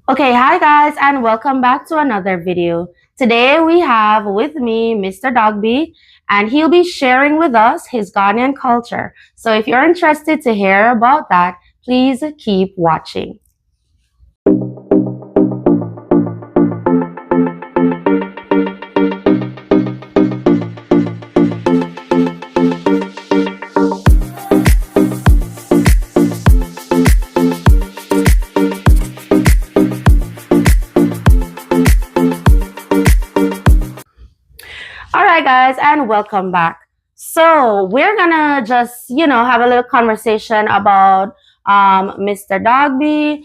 Okay, hi guys, and welcome back to another video. Today we have with me Mr. Dogby, and he'll be sharing with us his Ghanaian culture. So if you're interested to hear about that, please keep watching. All right, guys, and welcome back. So we're gonna just, have a little conversation about Mr. Dogby,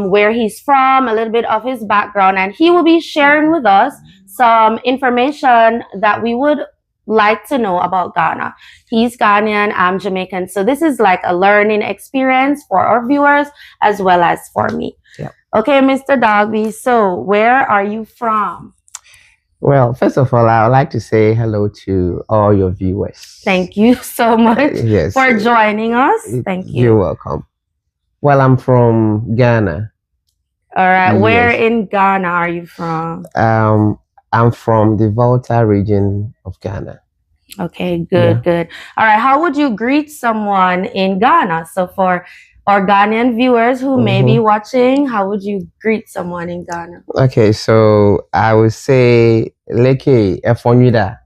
where he's from, a little bit of his background, and he will be sharing with us some information that we would like to know about Ghana. He's Ghanaian, I'm Jamaican, so this is like a learning experience for our viewers as well as for me. Yep. Okay, Mr. Dogby, so where are you from? Well, first of all, I would like to say hello to all your viewers. Thank you so much Yes. for joining us. Thank you. You're welcome. Well, I'm from Ghana. All right. Yes. Where in Ghana are you from? I'm from the Volta region of Ghana. Okay, good, good. All right. How would you greet someone in Ghana? So for our Ghanaian viewers who may be watching, how would you greet someone in Ghana? Okay, so I would say Leke Efonida.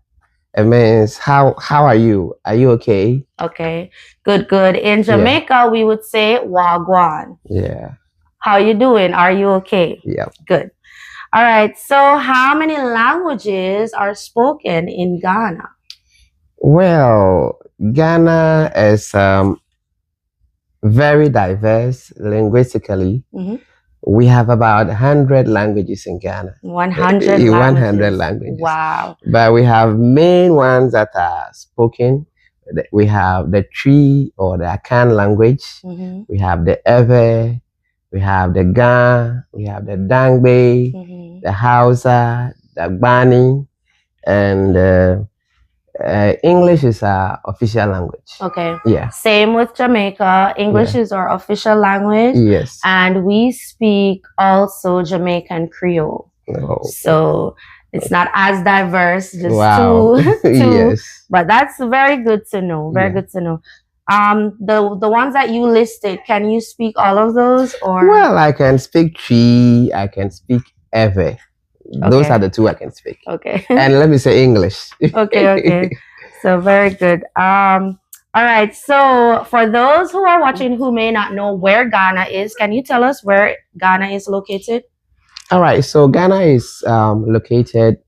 It means how are you? Are you okay? Okay, good, good. In Jamaica, we would say Wagwan. Yeah. How you doing? Are you okay? Yeah. Good. All right. So how many languages are spoken in Ghana? Well, Ghana is very diverse linguistically. We have about 100 languages in Ghana. 100 languages. 100 languages. Wow. But we have main ones that are spoken. We have the Tree or the Akan language. We have the Ewe. We have the Ga. We have the Dangbe, the Hausa, the Bani, and English is our official language. Okay. Yeah. Same with Jamaica. English is our official language. Yes. And we speak also Jamaican Creole. Oh. So it's not as diverse, just Wow. two. Yes. But that's very good to know. Very good to know. The ones that you listed, can you speak all of those? Or well, I can speak Tree. I can speak Ewe. Those are the two I can speak. Okay. And let me say English. Okay. So very good. All right. So for those who are watching who may not know where Ghana is, can you tell us where Ghana is located? All right. So Ghana is located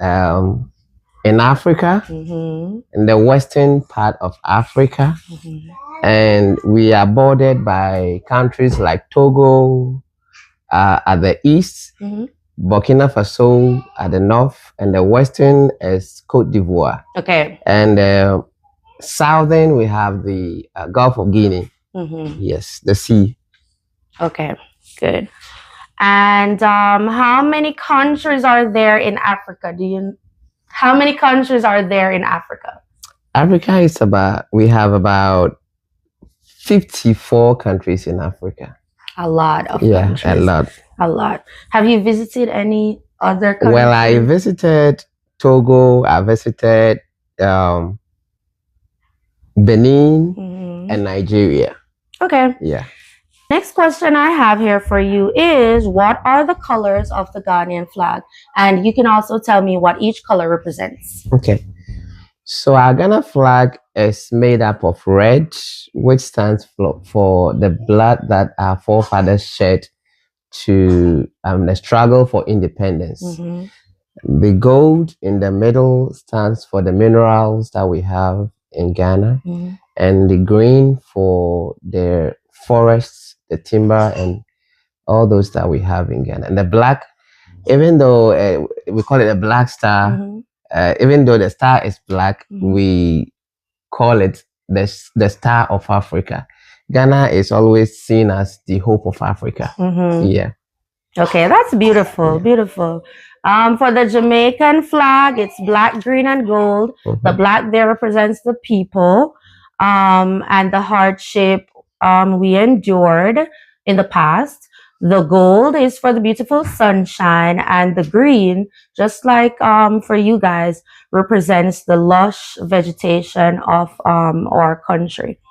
in Africa, in the western part of Africa. And we are bordered by countries like Togo at the east, Burkina Faso at the north, and the western is Cote d'Ivoire. Okay. And southern, we have the Gulf of Guinea. Yes, the sea. Okay, good. And how many countries are there in Africa? How many countries are there in Africa? Africa is we have about 54 countries in Africa. A lot of countries. A lot. A lot. Have you visited any other countries? Well, I visited Togo. I visited Benin and Nigeria. Okay. Yeah. Next question I have here for you is, what are the colors of the Ghanaian flag? And you can also tell me what each color represents. Okay. So our Ghana flag is made up of red, which stands for the blood that our forefathers shed to the struggle for independence. The gold in the middle stands for the minerals that we have in Ghana, and the green for the forests, the timber, and all those that we have in Ghana. And the black, even though we call it a black star, even though the star is black, we call it the star of Africa. Ghana is always seen as the hope of Africa. Yeah. Okay, that's beautiful. Beautiful. For the Jamaican flag, it's black, green, and gold. The black there represents the people and the hardship we endured in the past. The gold is for the beautiful sunshine, and the green, just like for you guys, represents the lush vegetation of our country.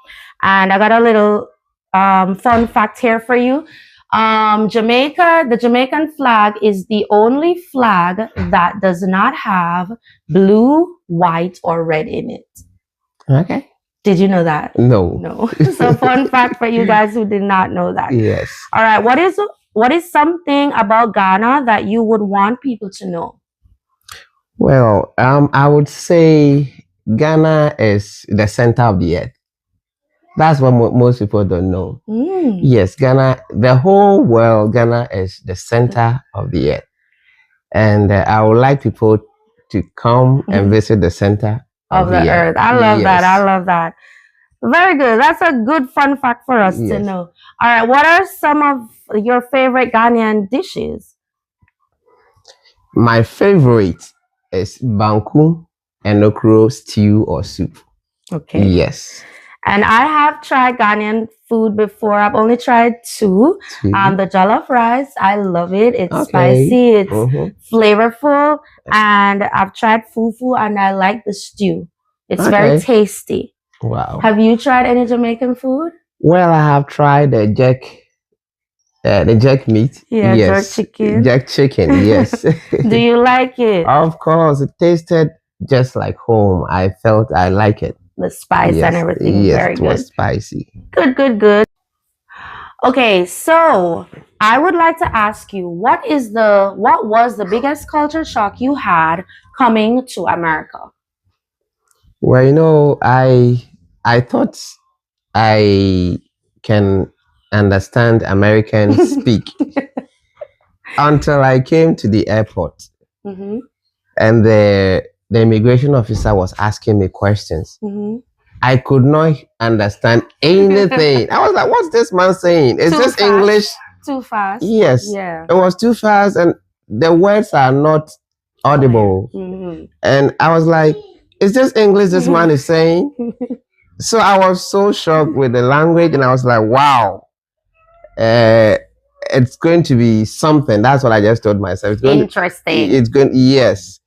And I got a little fun fact here for you. Jamaica, the Jamaican flag is the only flag that does not have blue, white, or red in it. Okay. Did you know that? No. No. So fun fact for you guys who did not know that. Yes. All right. What is something about Ghana that you would want people to know? Well, I would say Ghana is the center of the earth. That's what most people don't know. Yes, Ghana, the whole world, Ghana is the center of the earth. And I would like people to come and visit the center of the earth. I love that. I love that. Very good. That's a good fun fact for us to know. All right. What are some of your favorite Ghanaian dishes? My favorite is banku and okra stew or soup. Okay. Yes. And I have tried Ghanaian food before. I've only tried two. The jollof rice, I love it. It's spicy, it's flavorful. And I've tried fufu and I like the stew. It's very tasty. Wow. Have you tried any Jamaican food? Well, I have tried the jerk meat. Yeah, yes. Jerk chicken. Jerk chicken, yes. Do you like it? Of course. It tasted just like home. I felt I like it. The spice and everything. Yes, very it good. was spicy. Good. Okay, so I would like to ask you, what was the biggest culture shock you had coming to America? Well, I thought I can understand Americans speak until I came to the airport, and the immigration officer was asking me questions. I could not understand anything. I was like, what's this man saying? Is this English? Too fast? Yes. Yeah. It was too fast and the words are not audible. And I was like, is this English this man is saying? So I was so shocked with the language and I was like, wow. It's going to be something. That's what I just told myself. It's going yes.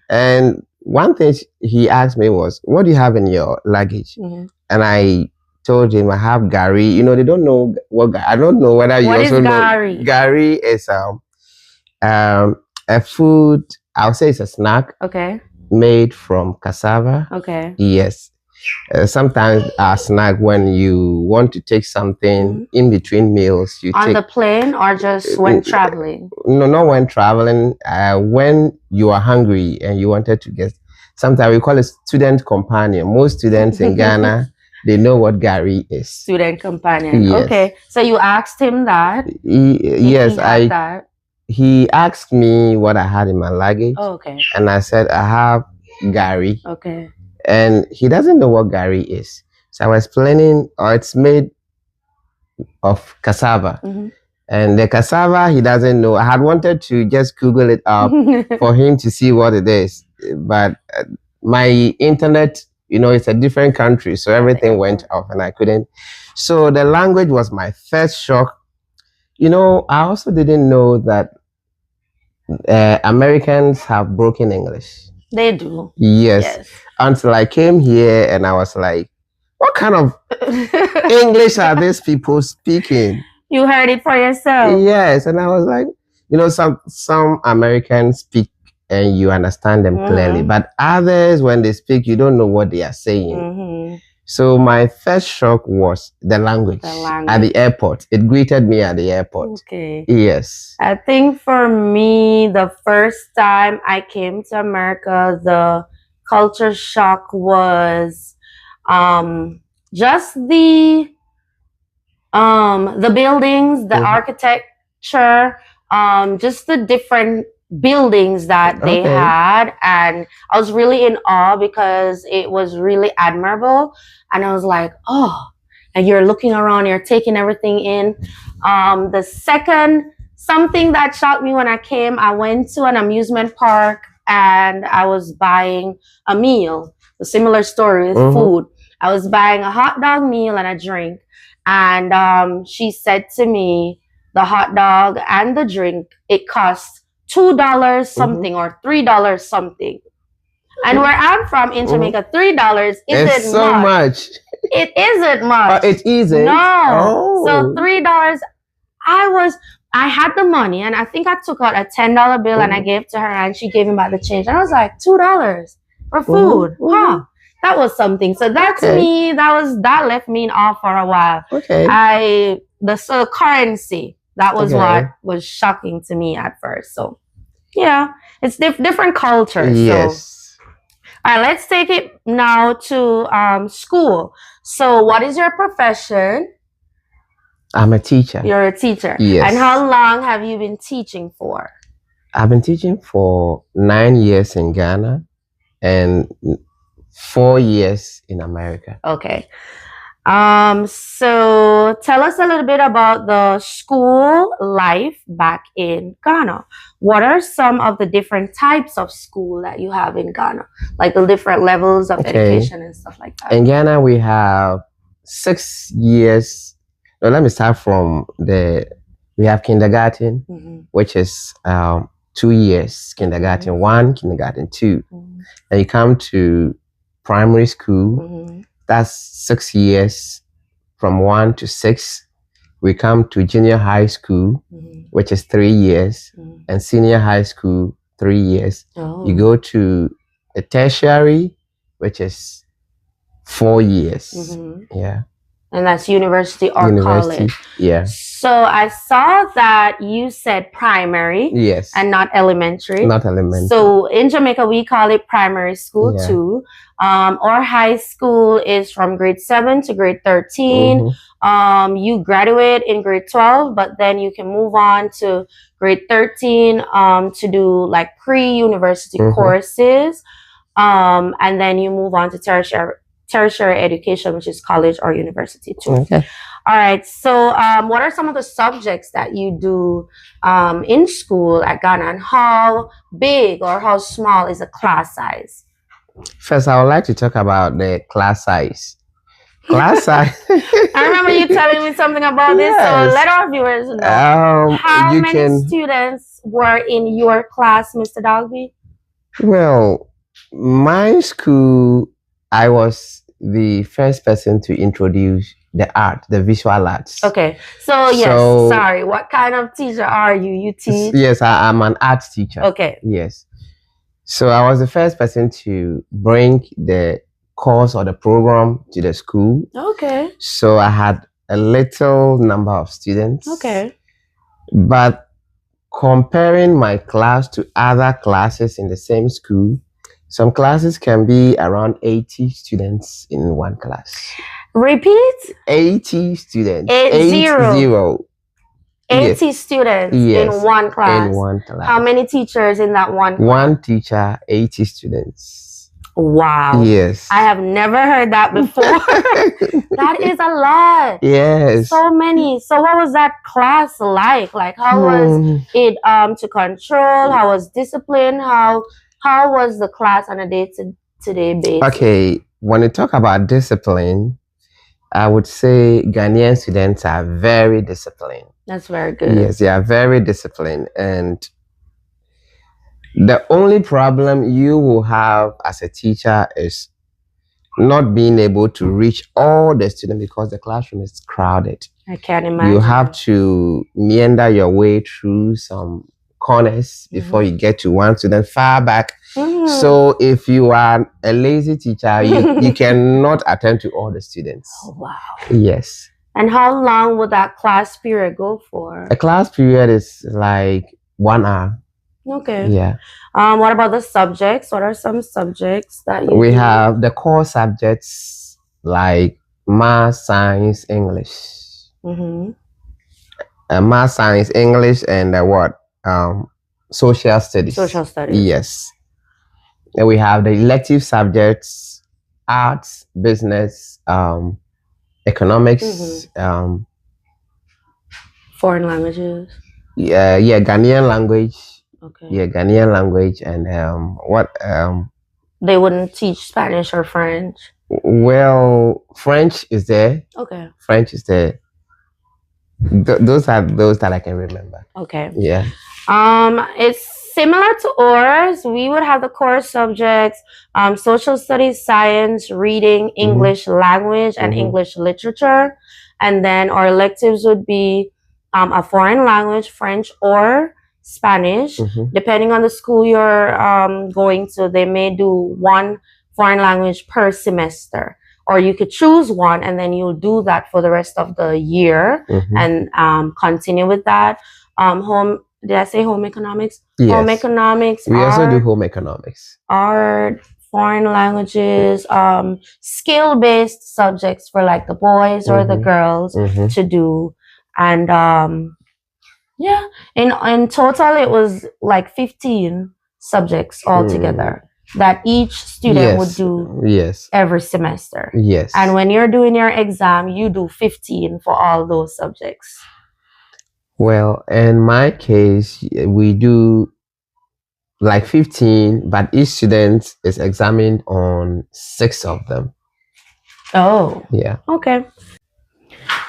And one thing he asked me was, what do you have in your luggage? And I told him I have gari. They don't know what I don't know whether you also know. Gari is a food. I'll say it's a snack. Okay. Made from cassava. Okay. Yes. Sometimes a snack when you want to take something in between meals. You on the plane or just when traveling? No, not when traveling. When you are hungry and you wanted to get, sometimes we call it student companion. Most students in Ghana, they know what gari is. Student companion. Yes. Okay, so you asked him that. Yes, he asked me what I had in my luggage. Oh, okay. And I said I have gari. Okay. And he doesn't know what gari is. So I was explaining, it's made of cassava. And the cassava, he doesn't know. I had wanted to just Google it up for him to see what it is. But my internet, it's a different country. So everything went off and I couldn't. So the language was my first shock. I also didn't know that Americans have broken English. They do. Yes. Until I came here and I was like, what kind of English are these people speaking? You heard it for yourself. Yes. And I was like, some Americans speak and you understand them clearly. But others, when they speak, you don't know what they are saying. So my first shock was the language at the airport. It greeted me at the airport. Okay. Yes. I think for me, the first time I came to America, the culture shock was just the buildings, the architecture, just the different buildings that they had, and I was really in awe because it was really admirable. And I was like, oh, and you're looking around, you're taking everything in. The second, something that shocked me when I came, I went to an amusement park and I was buying a meal. A similar story with food. I was buying a hot dog meal and a drink. And she said to me, the hot dog and the drink, it costs $2 something or $3 something. And where I'm from in Jamaica, $3 isn't It's so much. It isn't much. It isn't? No. So $3, I had the money, and I think I took out a $10 bill and I gave to her, and she gave me back the change. And I was like, $2 for food. Huh. That was something. So that to me, that left me in awe for a while. The currency, that was what was shocking to me at first. So yeah, it's different cultures. Yes. So. All right, let's take it now to school. So what is your profession? I'm a teacher. You're a teacher. Yes. And how long have you been teaching for? I've been teaching for 9 years in Ghana and 4 years in America. Okay. So tell us a little bit about the school life back in Ghana. What are some of the different types of school that you have in Ghana? Like the different levels of education and stuff like that. In Ghana, we have 6 years. No, let me start from we have kindergarten, which is 2 years, kindergarten 1, kindergarten 2. And you come to primary school. That's 6 years from 1 to 6. We come to junior high school, which is 3 years, and senior high school, 3 years. You go to a tertiary, which is 4 years. Yeah. And that's university or college. Yeah. So I saw that you said primary. Yes. And not elementary. Not elementary. So in Jamaica, we call it primary school too. Or high school is from grade 7 to grade 13. You graduate in grade 12, but then you can move on to grade 13 to do like pre-university courses. And then you move on to tertiary education, which is college or university too. Okay. All right. So what are some of the subjects that you do in school at Ghana, and how big or how small is the class size? First, I would like to talk about the class size. Class size. I remember you telling me something about this, so let our viewers know. How many students were in your class, Mr. Dogby? Well, my school, I was the first person to introduce the art, the visual arts. Okay. So, yes, sorry. What kind of teacher are you? You teach? Yes, I'm an art teacher. Okay. Yes. So I was the first person to bring the course or the program to the school. Okay. So I had a little number of students. Okay. But comparing my class to other classes in the same school, some classes can be around 80 students in one class. Repeat? 80 students. 80. 80 students in one class. In one class. How many teachers in that one class? One teacher, 80 students. Wow. Yes. I have never heard that before. That is a lot. Yes. So many. So what was that class like? Like how was it to control? How was discipline? How was the class on a day-to-day basis? Okay, when you talk about discipline, I would say Ghanaian students are very disciplined. That's very good. Yes, they are very disciplined. And the only problem you will have as a teacher is not being able to reach all the students because the classroom is crowded. I can't imagine. You have to meander your way through some corners before you get to one student far back. So if you are a lazy teacher, you cannot attend to all the students. Oh, wow. Yes. And how long would that class period go for? A class period is like 1 hour. Okay. Yeah. What about the subjects? What are some subjects that you We have the core subjects like math, science, English. Math, science, English, and social studies. Social studies. Yes. And we have the elective subjects, arts, business, economics, foreign languages. Yeah, Ghanaian language. Okay. Yeah, Ghanaian language, and they wouldn't teach Spanish or French. Well, French is there. Okay. French is there. Those are those that I can remember. Okay. Yeah. It's similar to ours. We would have the core subjects, social studies, science, reading, English language, and English literature. And then our electives would be a foreign language, French or Spanish. Depending on the school you're going to, they may do one foreign language per semester. Or you could choose one and then you'll do that for the rest of the year and continue with that. Did I say home economics? Yes. Home economics. We also do home economics. Art, foreign languages, skill-based subjects for like the boys or the girls to do. And yeah, in total it was like 15 subjects altogether that each student would do every semester. Yes. And when you're doing your exam, you do 15 for all those subjects. Well, in my case, we do like 15, but each student is examined on 6 of them. Oh. Yeah. Okay.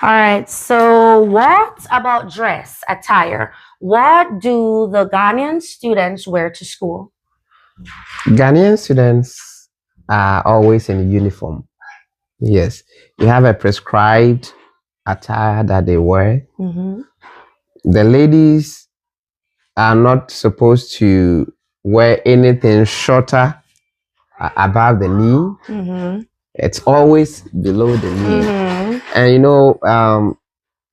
All right. So what about dress, attire? What do the Ghanaian students wear to school? Ghanaian students are always in uniform. Yes. You have a prescribed attire that they wear. The ladies are not supposed to wear anything shorter above the knee. It's always below the knee. And you know,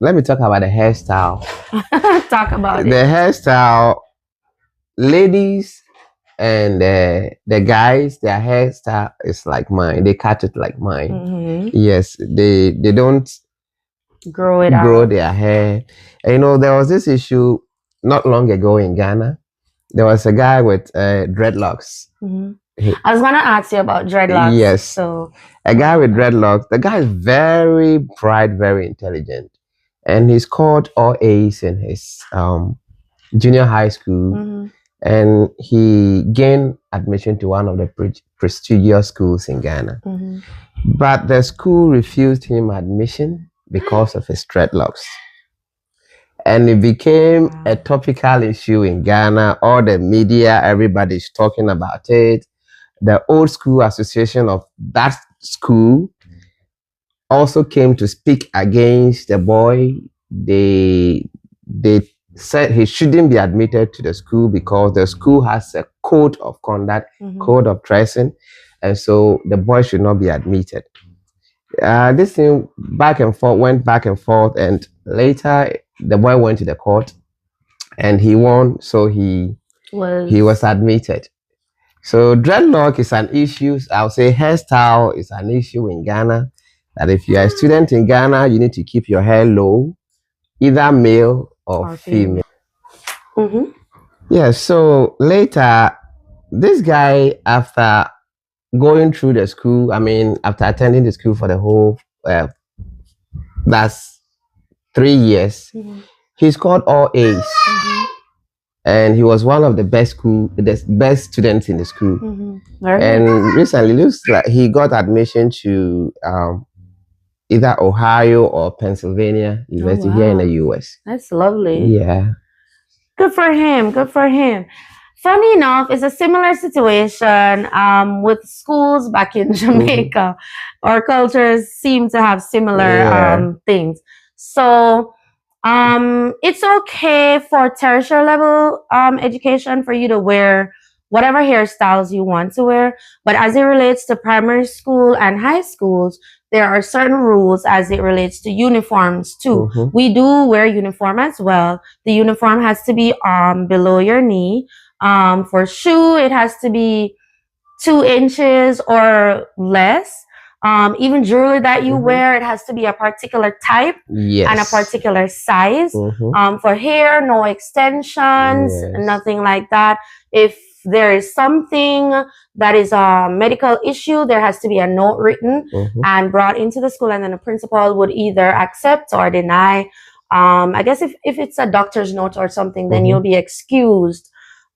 let me talk about the hairstyle. Talk about it. The hairstyle, ladies and the guys, their hairstyle is like mine. They cut it like mine. Yes, they don't grow their hair. And, you know, there was this issue not long ago in Ghana. There was a guy with dreadlocks. I was gonna ask you about dreadlocks. Yes. So a guy with dreadlocks. The guy is very bright, very intelligent, and he scored all A's in his junior high school, and he gained admission to one of the prestigious schools in Ghana. But the school refused him admission because of his dreadlocks. And it became a topical issue in Ghana. All the media, everybody's talking about it. The old school association of that school also came to speak against the boy. They said he shouldn't be admitted to the school because the school has a code of conduct, code of dressing, and so the boy should not be admitted. This thing went back and forth, and later the boy went to the court and he won, so he was admitted. So dreadlock is an issue. I'll say hairstyle is an issue in Ghana, that if you are a student in Ghana, you need to keep your hair low, either male or female. Yeah, so later, this guy, after going through the school, after attending the school for the whole, that's 3 years, he scored all A's. And he was one of the best students in the school. And recently, looks like he got admission to either Ohio or Pennsylvania University here in the US. That's lovely. Yeah. Good for him. Good for him. Funny enough, it's a similar situation with schools back in Jamaica. Our cultures seem to have similar things. So it's okay for tertiary level education for you to wear whatever hairstyles you want to wear. But as it relates to primary school and high schools, there are certain rules as it relates to uniforms too. We do wear uniform as well. The uniform has to be below your knee. For shoe, it has to be 2 inches or less. Even jewelry that you wear, it has to be a particular type and a particular size. For hair, no extensions, nothing like that. If there is something that is a medical issue, there has to be a note written and brought into the school, and then the principal would either accept or deny. I guess if it's a doctor's note or something, then you'll be excused.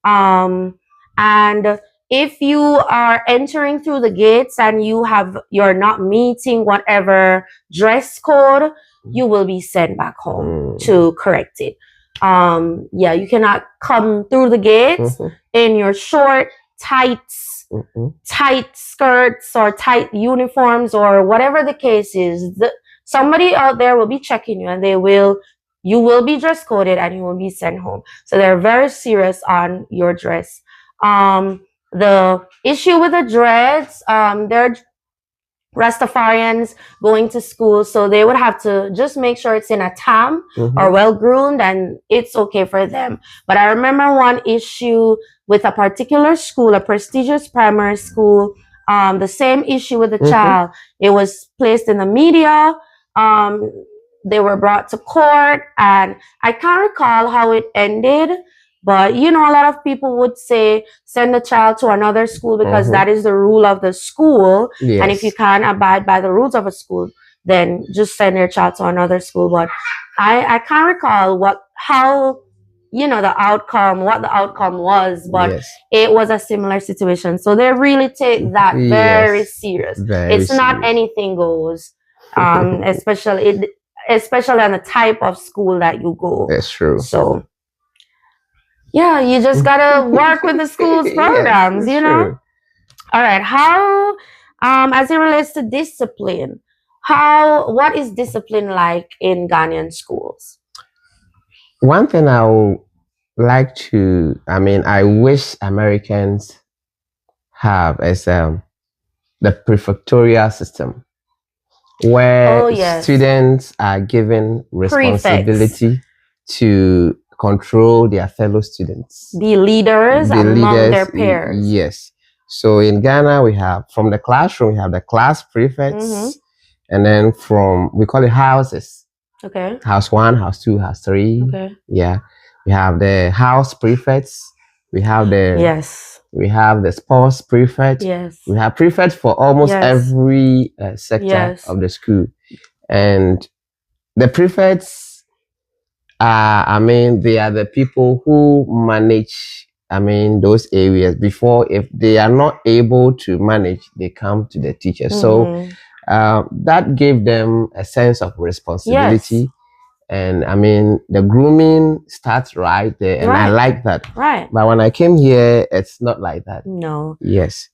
And if you are entering through the gates and you're not meeting whatever dress code, you will be sent back home to correct it. Yeah, you cannot come through the gates in your short, tight skirts or tight uniforms or whatever the case is. Somebody out there will be checking you, and you will be dress coded and you will be sent home. So they're very serious on your dress. The issue with the dreads, they're Rastafarians going to school, so they would have to just make sure it's in a tam or well groomed, and it's okay for them. But I remember one issue with a particular school, a prestigious primary school, the same issue with the child. It was placed in the media. They were brought to court, and I can't recall how it ended. But, a lot of people would say send the child to another school because that is the rule of the school. Yes. And if you can't abide by the rules of a school, then just send your child to another school. But I can't recall what the outcome was, but it was a similar situation. So they really take that very serious. It's not anything goes, especially on the type of school that you go. That's true. So yeah, you just gotta work with the school's programs, True. All right. How, as it relates to discipline, what is discipline like in Ghanaian schools? One thing I would like to, I wish Americans have is the prefectorial system, where students are given responsibility to control their fellow students, be leaders among their peers. Yes. So in Ghana, we have from the classroom, we have the class prefects, and then we call it houses. Okay. House 1, house 2, house 3. Okay. Yeah. We have the house prefects. We have we have the sports prefect. Yes. We have prefects for almost every sector of the school, and the prefects. They are the people who manage, those areas. Before, if they are not able to manage, they come to the teacher. So that gave them a sense of responsibility. Yes. And the grooming starts right there, and I like that. Right. But when I came here, it's not like that. No. Yes.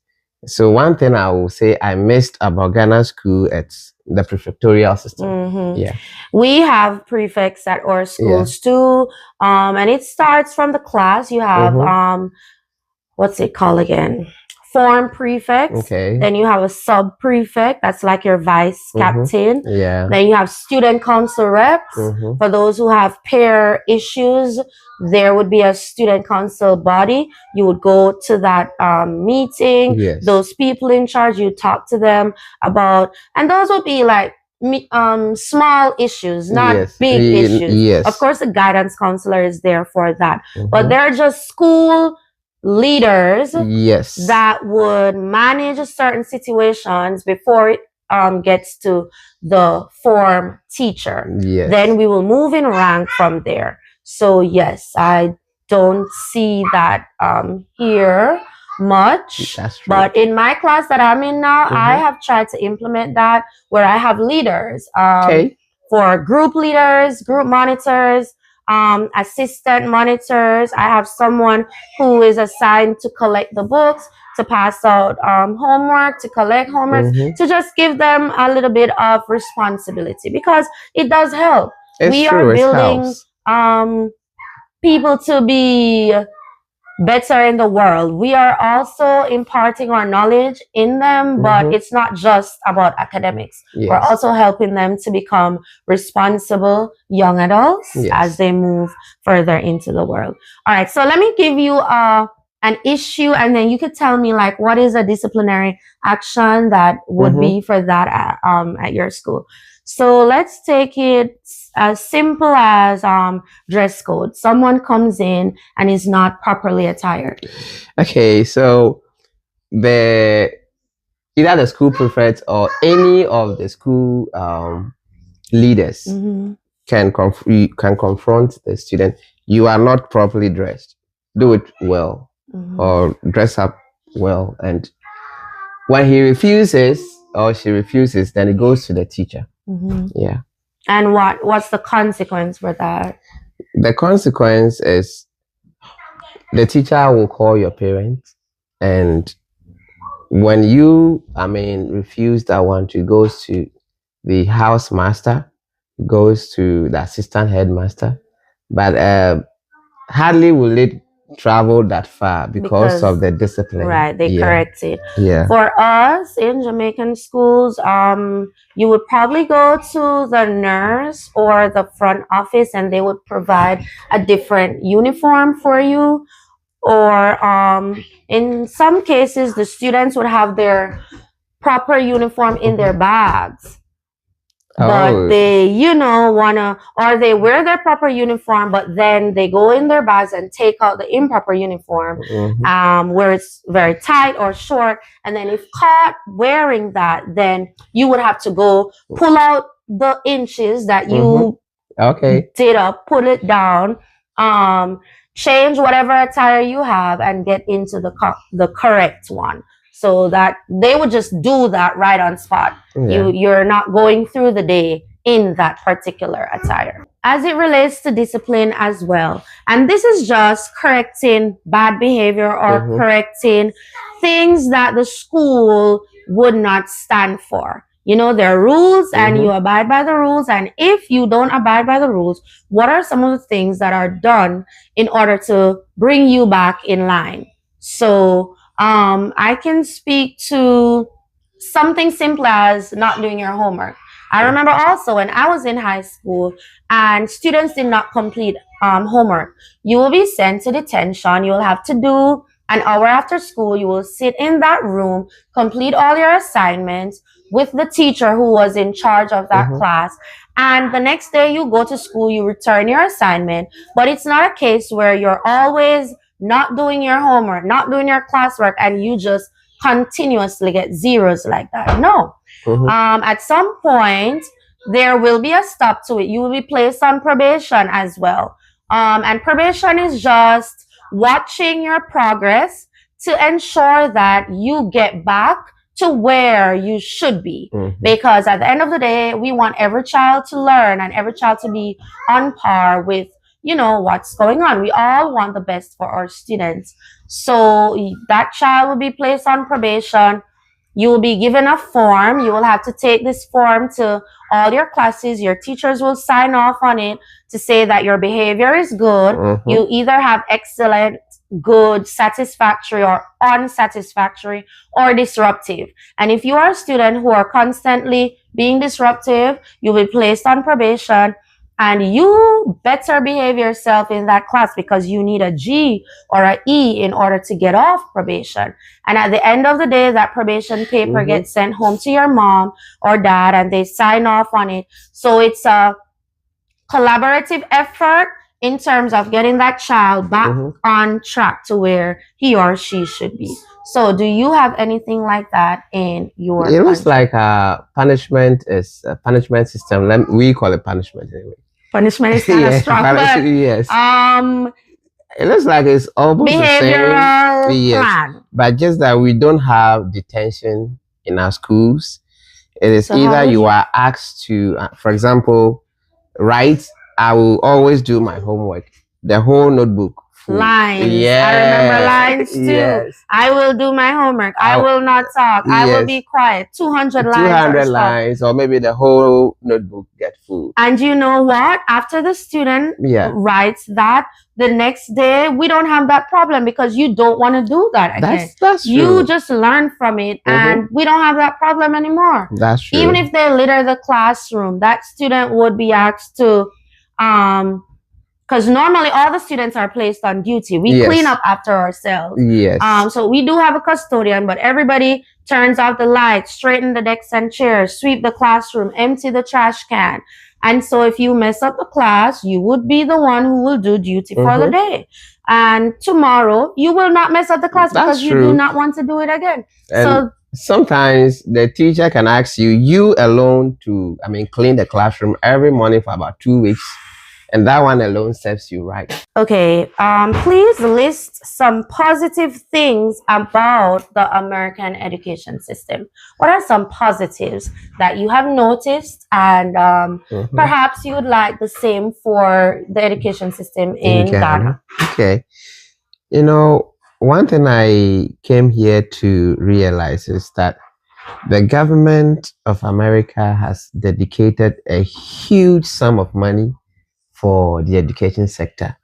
So one thing I will say I missed about Ghana school, it's the prefectorial system. Yeah. We have prefects at our schools too. And it starts from the class. You have what's it called again? Form prefects. Okay. Then you have a sub prefect. That's like your vice captain. Yeah. Then you have student council reps. For those who have pair issues, there would be a student council body. You would go to that meeting. Yes. Those people in charge, you talk to them about, and those would be like small issues, not big issues. Yes. Of course, the guidance counselor is there for that, but they're just school leaders that would manage certain situations before it gets to the form teacher. Then we will move in rank from there. So yes, I don't see that here much. That's true. But in my class that I'm in now, I have tried to implement that where I have leaders for group leaders, group monitors, assistant monitors. I have someone who is assigned to collect the books, to pass out homework, to collect homework, to just give them a little bit of responsibility, because it does help. We are building people to be better in the world. We are also imparting our knowledge in them, but it's not just about academics. We're also helping them to become responsible young adults as they move further into the world. All right, so let me give you an issue, and then you could tell me like what is a disciplinary action that would be for that at your school. So let's take it as simple as dress code. Someone comes in and is not properly attired. Okay, so either the school prefect or any of the school leaders can confront the student. You are not properly dressed. Do it well, or dress up well. And when he refuses or she refuses, then it goes to the teacher. Yeah. And what's the consequence for that? The consequence is the teacher will call your parents, and when you, refuse that one, to goes to the housemaster, goes to the assistant headmaster, but hardly will it travel that far because of the discipline. Right, they correct it. Yeah. For us in Jamaican schools, you would probably go to the nurse or the front office, and they would provide a different uniform for you. Or in some cases, the students would have their proper uniform in their bags. But they, or they wear their proper uniform, but then they go in their bags and take out the improper uniform, where it's very tight or short. And then if caught wearing that, then you would have to go pull out the inches that you did up, pull it down, change whatever attire you have, and get into the correct one. So that they would just do that right on spot. Yeah. You're not going through the day in that particular attire. As it relates to discipline as well, and this is just correcting bad behavior or correcting things that the school would not stand for. There are rules and you abide by the rules. And if you don't abide by the rules, what are some of the things that are done in order to bring you back in line? So I can speak to something simple as not doing your homework. I remember also when I was in high school and students did not complete homework, you will be sent to detention. You will have to do an hour after school. You will sit in that room, complete all your assignments with the teacher who was in charge of that class. And the next day you go to school, you return your assignment. But it's not a case where you're always not doing your homework, not doing your classwork, and you just continuously get zeros like that. No. At some point, there will be a stop to it. You will be placed on probation as well. And probation is just watching your progress to ensure that you get back to where you should be. Because at the end of the day, we want every child to learn and every child to be on par with what's going on. We all want the best for our students. So that child will be placed on probation. You will be given a form. You will have to take this form to all your classes. Your teachers will sign off on it to say that your behavior is good. You either have excellent, good, satisfactory, or unsatisfactory, or disruptive. And if you are a student who are constantly being disruptive, you'll be placed on probation. And you better behave yourself in that class because you need a G or an E in order to get off probation. And at the end of the day, that probation paper gets sent home to your mom or dad and they sign off on it. So it's a collaborative effort in terms of getting that child back on track to where he or she should be. So do you have anything like that in your It looks like punishment is a punishment system. We call it punishment anyway. Punishment is kind of strong, but yes. It looks like it's almost behavioral the same. Plan. But just that we don't have detention in our schools. It is either you are asked to, for example, write. I will always do my homework, the whole notebook. Lines. I remember lines too. Yes. I will do my homework. I will not talk. I will be quiet. 200 lines. 200 lines, or maybe the whole notebook get full. And you know what? After the student writes that, the next day we don't have that problem because you don't want to do that again. That's true. You just learn from it, and we don't have that problem anymore. That's true. Even if they litter the classroom, that student would be asked to because normally all the students are placed on duty. We clean up after ourselves. So we do have a custodian, but everybody turns off the lights, straighten the desks and chairs, sweep the classroom, empty the trash can. And so if you mess up the class, you would be the one who will do duty for the day. And tomorrow, you will not mess up the class because you do not want to do it again. And so sometimes the teacher can ask you alone to, clean the classroom every morning for about 2 weeks. and that one alone serves you right. Okay, please list some positive things about the American education system. What are some positives that you have noticed, and perhaps you would like the same for the education system in Ghana? Okay. You know, one thing I came here to realize is that the government of America has dedicated a huge sum of money for the education sector.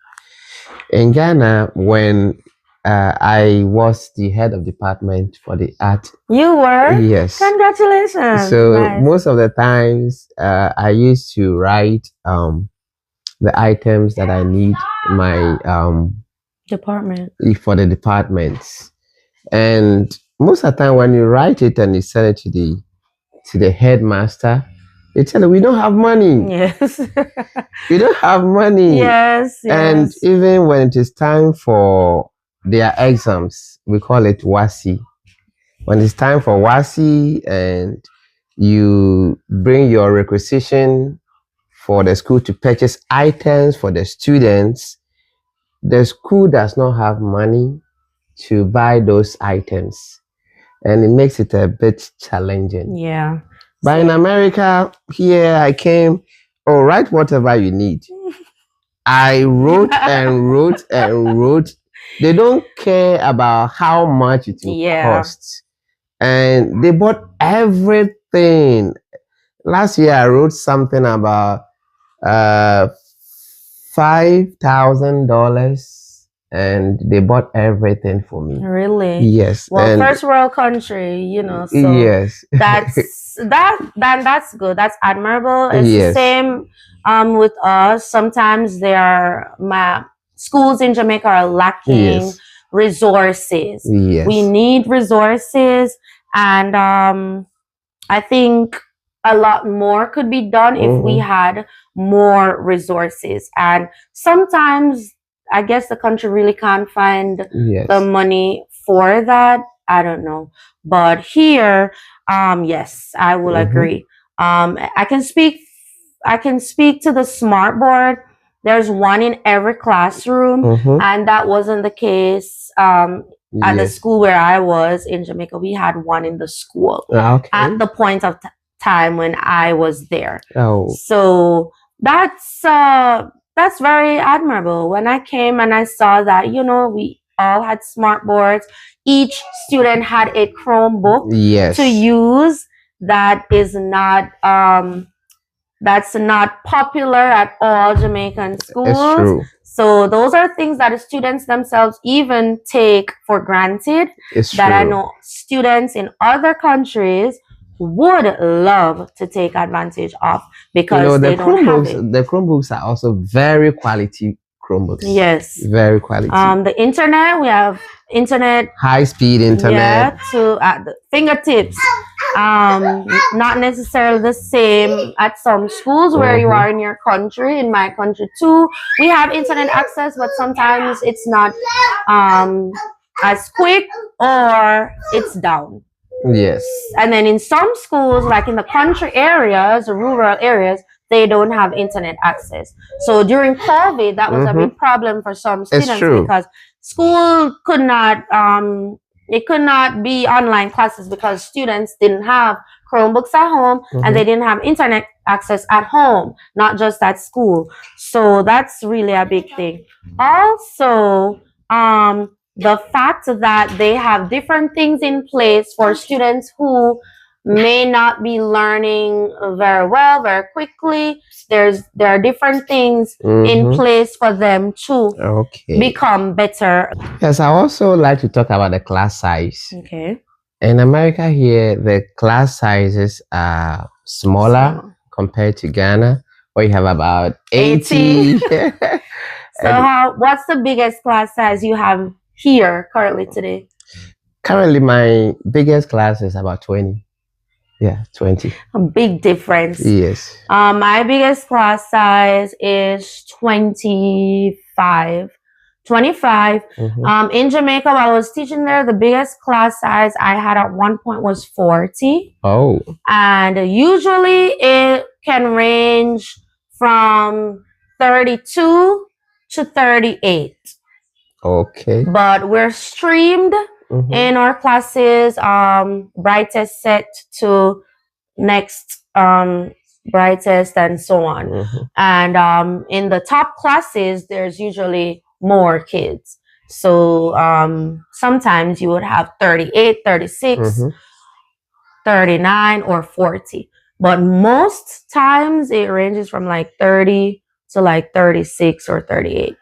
In Ghana, when I was the head of department for the art. You were? Yes. Congratulations. So nice. Most of the times I used to write the items that I need my department for the departments. And most of the time when you write it and you send it to the headmaster, they tell you we don't have money. Yes. We don't have money. Yes. And even when it is time for their exams, we call it WASI. When it's time for WASI and you bring your requisition for the school to purchase items for the students, the school does not have money to buy those items, and it makes it a bit challenging. Yeah. But in America, here I came, write whatever you need. I wrote and wrote and wrote. They don't care about how much it will cost. And they bought everything. Last year I wrote something about $5,000, and they bought everything for me. Really? Yes. Well, first world country, you know. So yes. that's good. That's admirable. It's the same with us. Sometimes schools in Jamaica are lacking resources. Yes. We need resources, and I think a lot more could be done if we had more resources. And sometimes I guess the country really can't find the money for that. I don't know. But here, yes, I will agree. I can speak to the smart board. There's one in every classroom, and that wasn't the case at the school where I was in Jamaica. We had one in the school at the point of time when I was there. So that's very admirable. When I came and I saw that, we all had smart boards. Each student had a Chromebook to use. That is not that's not popular at all Jamaican schools. It's true. So those are things that the students themselves even take for granted. It's that true. I know students in other countries would love to take advantage of because they don't have it. The Chromebooks are also very quality Chromebooks. Yes. Very quality. The internet, we have internet. High-speed internet. Yeah, at the fingertips. Not necessarily the same at some schools where you are in your country. In my country too, we have internet access, but sometimes it's not as quick or it's down. Yes. And then in some schools, like in the country areas, rural areas, they don't have internet access. So during COVID, that was a big problem for some students because school could not it could not be online classes because students didn't have Chromebooks at home and they didn't have internet access at home, not just at school. So that's really a big thing. Also, the fact that they have different things in place for students who may not be learning very well, very quickly. There are different things in place for them to become better. Yes, I also like to talk about the class size. Okay. In America here, the class sizes are smaller compared to Ghana, where you have about 80. So what's the biggest class size you have here currently today? Currently, my biggest class is about 20. Yeah, 20. A big difference. Yes. My biggest class size is 25. 25. In Jamaica, while I was teaching there, the biggest class size I had at one point was 40. Oh. And usually it can range from 32 to 38. Okay. But we're streamed in our classes, brightest set to next brightest and so on. And in the top classes, there's usually more kids. So sometimes you would have 38, 36, 39, or 40. But most times it ranges from like 30 to like 36 or 38.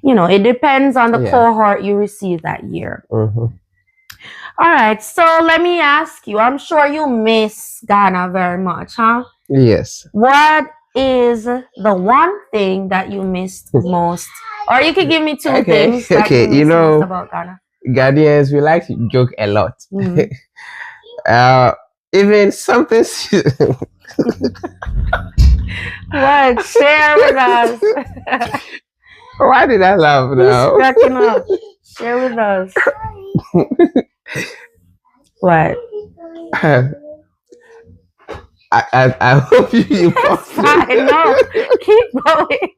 You know, it depends on the cohort you receive that year. All right, so let me ask you, I'm sure you miss Ghana very much, huh? Yes. What is the one thing that you missed most? Or you could give me two things that you missed most about Ghana. Ghanaians, we like to joke a lot. Even something. What? Share with us. Why did I laugh now? Who's cracking up? Share with us. What? I hope you It's fine. No, keep going.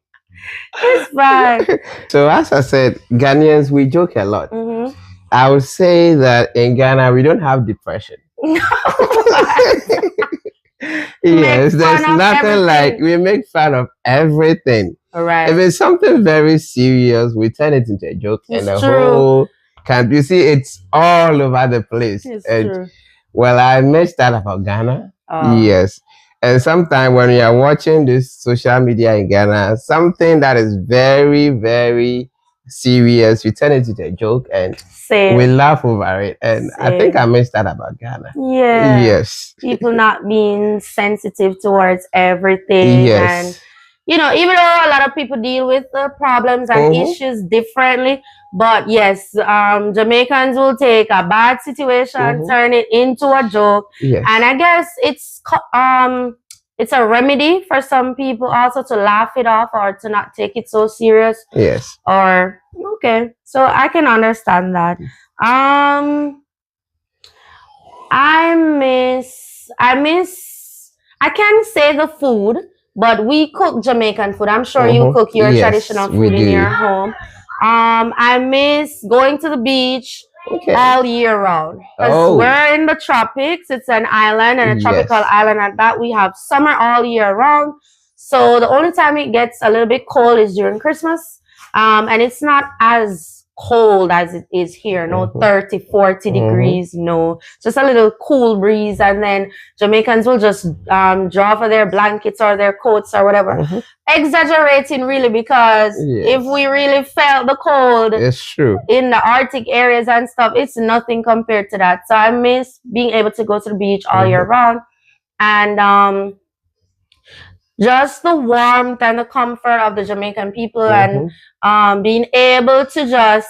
It's fine. So as I said, Ghanaians, we joke a lot. I would say that in Ghana, we don't have depression. Yes, there's nothing like we make fun of everything. All right. If it's something very serious, we turn it into a joke, It's and the true. whole camp. You see, it's all over the place. It's and true. well, I missed that about Ghana. Oh. Yes. And sometimes when you are watching this social media in Ghana, something that is very, very serious, we turn it into a joke and we laugh over it. And I think I missed that about Ghana. Yeah. Yes. People not being sensitive towards everything. Yes. And, you know, even though a lot of people deal with the problems and issues differently, but yes, Jamaicans will take a bad situation, turn it into a joke. Yes. And I guess it's a remedy for some people also to laugh it off or to not take it so serious. Yes. Or okay, so I can understand that. I can't say the food, but we cook Jamaican food. I'm sure you cook your traditional food in your home. I miss going to the beach all year round. Because we're in the tropics. It's an island and a tropical island at that. We have summer all year round. So the only time it gets a little bit cold is during Christmas. And it's not as cold as it is here. No 30, 40 degrees. No, just a little cool breeze. And then Jamaicans will just draw for their blankets or their coats or whatever. Exaggerating really, because if we really felt the cold, it's true, in the Arctic areas and stuff, it's nothing compared to that. So I miss being able to go to the beach all year round. And just the warmth and the comfort of the Jamaican people, and being able to just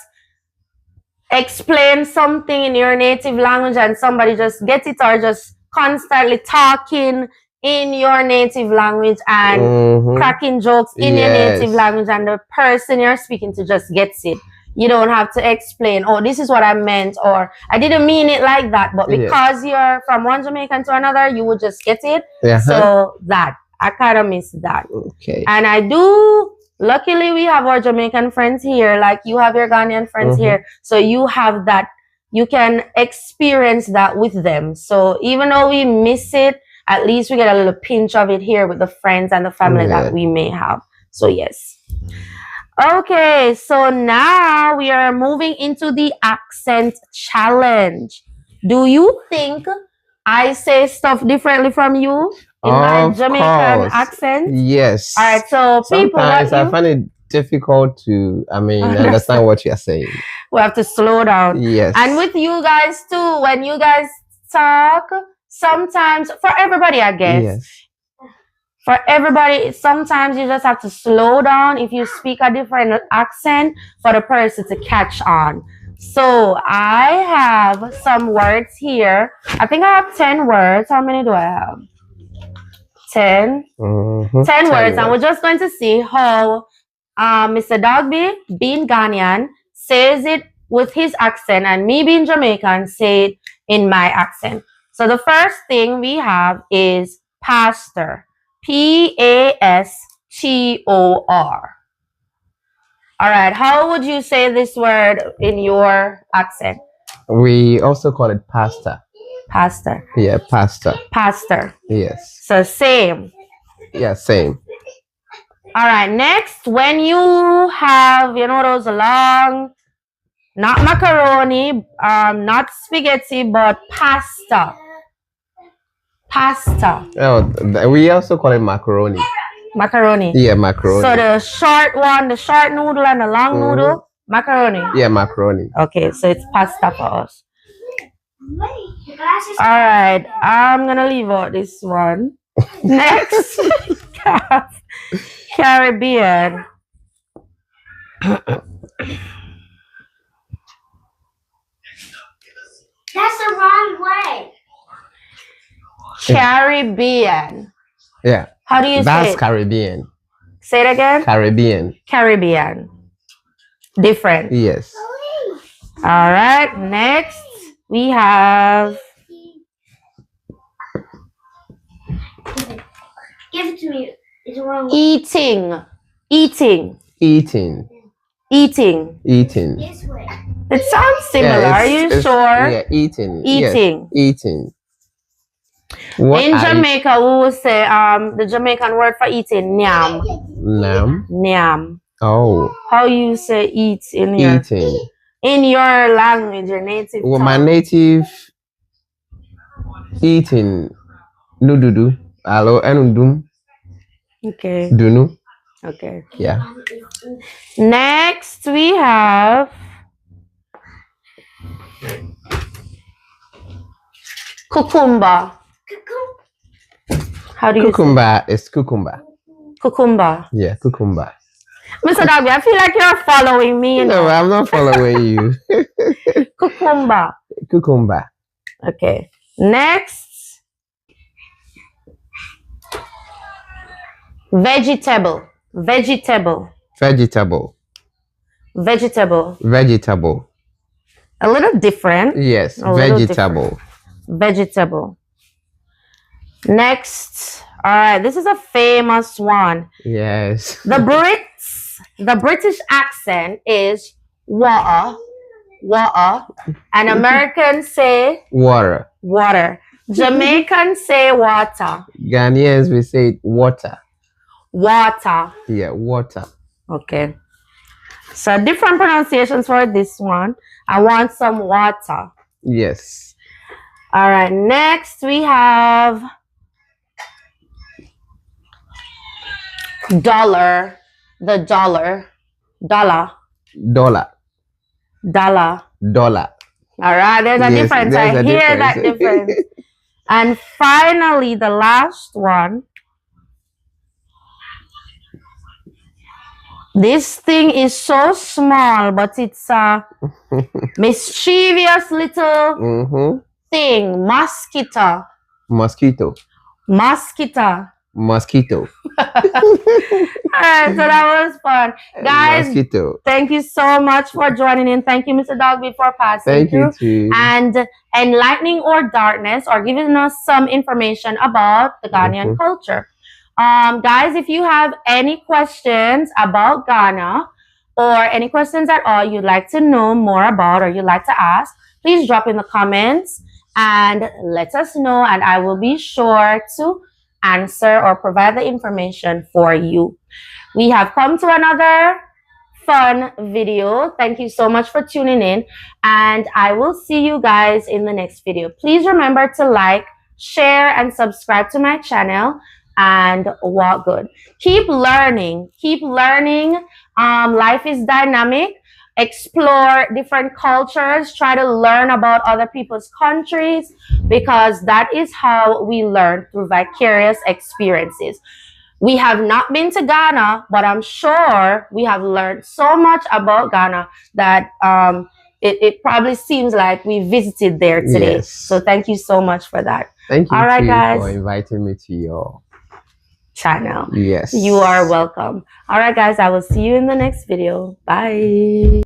explain something in your native language and somebody just gets it, or just constantly talking in your native language and cracking jokes in your native language, and the person you're speaking to just gets it. You don't have to explain, oh, this is what I meant, or I didn't mean it like that, but because you're from one Jamaican to another, you would just get it. So that I kind of miss that. Okay. And I do, luckily we have our Jamaican friends here, like you have your Ghanaian friends here. So you have that, you can experience that with them. So even though we miss it, at least we get a little pinch of it here with the friends and the family that we may have. So yes. Okay, so now we are moving into the accent challenge. Do you think I say stuff differently from you in my Jamaican accent? Yes. All right, so people, sometimes I find it difficult to, understand what you're saying. We have to slow down. Yes. And with you guys too, when you guys talk, sometimes, for everybody, I guess, for everybody, sometimes you just have to slow down if you speak a different accent for the person to catch on. So I have some words here. I think I have 10 words. How many do I have? 10. 10 words. And we're just going to see how Mr. Dogby, being Ghanaian, says it with his accent, and me being Jamaican, say it in my accent. So the first thing we have is pastor. Pastor. All right. How would you say this word in your accent? We also call it pasta. Pastor. Yeah, pasta. Pastor. Yes. So same. Yeah, same. All right. Next, when you have, those long, not macaroni, not spaghetti, but pasta. Pasta. Oh, we also call it macaroni. Macaroni. Yeah, macaroni. So the short one, the short noodle and the long noodle, macaroni. Yeah, macaroni. Okay, so it's pasta for us. All right, I'm gonna leave out this one. Next, Caribbean. That's the wrong way. Caribbean. Yeah. How do you say That's it? Caribbean. Say it again. Caribbean. Caribbean. Different. Yes. All right. Next, we have. Give it to me. It's the wrong way. Eating. Eating. Eating. Eating. Eating. This way. It sounds similar. Are you sure? Yeah, eating. Eating. Yes, eating. What In Jamaica, we will say the Jamaican word for eating, nyam. Nam. Nyam. Oh. How you say eat in your Eating. in your language, your native Well, tongue? my native eating. Nududu. Alo enundum. Okay. Dunu. Okay. Yeah. Next, we have cucumber. How do you Cucumber is cucumber. say? Cucumber. Yeah, cucumber. Mr. Dogby, I feel like you're following me. No, I'm not following you. Cucumber. Cucumber. Okay. Next. Vegetable. Vegetable. Vegetable. Vegetable. Vegetable. A little different. Yes, A little vegetable. Vegetable. Next. All right. This is a famous one. Yes. The British accent is water, water. And Americans say Water. water. Jamaicans say water, Ghanaians we say water. water. Yeah, water. Okay. So different pronunciations for this one. I want some water. Yes. All right. Next we have dollar. The dollar. Dollar. Dollar. Dollar. Dollar. All right. There's a Yes, difference. there's I a hear that difference. difference. And finally, the last one. This thing is so small, but it's a mischievous little thing. Mosquito. Mosquito. Mosquito. Mosquito. Alright, so that was fun. Guys, Mosquito. thank you so much for joining in. Thank you, Mr. Dogby, for passing Thank through you too. and enlightening our darkness or giving us some information about the Ghanaian culture. Guys, if you have any questions about Ghana or any questions at all you'd like to know more about or you'd like to ask, please drop in the comments and let us know, and I will be sure to answer or provide the information for you. We have come to another fun video. Thank you so much for tuning in, and I will see you guys in the next video. Please remember to like, share, and subscribe to my channel, and walk good. Keep learning. Keep learning. Life is dynamic. Explore different cultures. Try to learn about other people's countries, because that is how we learn, through vicarious experiences. We have not been to Ghana, but I'm sure we have learned so much about Ghana that it probably seems like we visited there today. Yes. So thank you so much for that. Thank you All right, too guys. for inviting me to your Channel. Yes. You are welcome. All right, guys, I will see you in the next video. Bye.